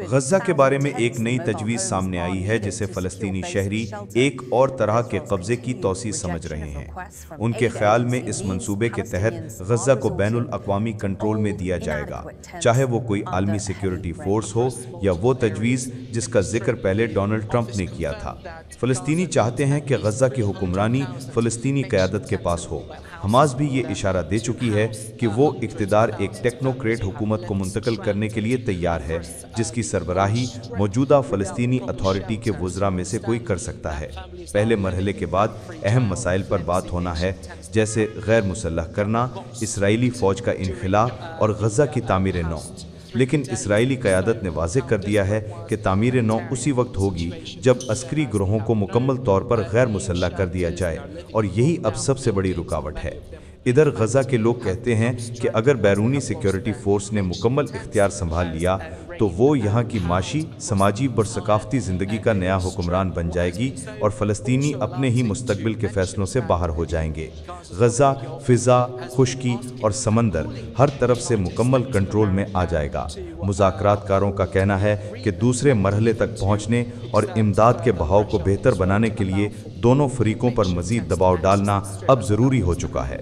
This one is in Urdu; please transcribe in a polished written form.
غزہ کے بارے میں ایک نئی تجویز سامنے آئی ہے جسے فلسطینی شہری ایک اور طرح کے قبضے کی توسیع سمجھ رہے ہیں۔ ان کے خیال میں اس منصوبے کے تحت غزہ کو بین الاقوامی کنٹرول میں دیا جائے گا، چاہے وہ کوئی عالمی سیکیورٹی فورس ہو یا وہ تجویز جس کا ذکر پہلے ڈونلڈ ٹرمپ نے کیا تھا۔ فلسطینی چاہتے ہیں کہ غزہ کی حکمرانی فلسطینی قیادت کے پاس ہو۔ حماس بھی یہ اشارہ دے چکی ہے کہ وہ اقتدار ایک ٹیکنوکریٹ حکومت کو منتقل کرنے کے لیے تیار ہے، جس کی سربراہی موجودہ فلسطینی اتھارٹی کے وزراء میں سے کوئی کر سکتا ہے۔ پہلے مرحلے کے بعد اہم مسائل پر بات ہونا ہے، جیسے غیر مسلح کرنا، اسرائیلی فوج کا انخلاء اور غزہ کی تعمیر نو۔ لیکن اسرائیلی قیادت نے واضح کر دیا ہے کہ تعمیر نو اسی وقت ہوگی جب عسکری گروہوں کو مکمل طور پر غیر مسلح کر دیا جائے، اور یہی اب سب سے بڑی رکاوٹ ہے۔ ادھر غزہ کے لوگ کہتے ہیں کہ اگر بیرونی سیکیورٹی فورس نے مکمل اختیار سنبھال لیا تو وہ یہاں کی معاشی، سماجی اور ثقافتی زندگی کا نیا حکمران بن جائے گی اور فلسطینی اپنے ہی مستقبل کے فیصلوں سے باہر ہو جائیں گے۔ غزہ فضا، خشکی اور سمندر ہر طرف سے مکمل کنٹرول میں آ جائے گا۔ مذاکرات کاروں کا کہنا ہے کہ دوسرے مرحلے تک پہنچنے اور امداد کے بہاؤ کو بہتر بنانے کے لیے دونوں فریقوں پر مزید دباؤ ڈالنا اب ضروری ہو چکا ہے۔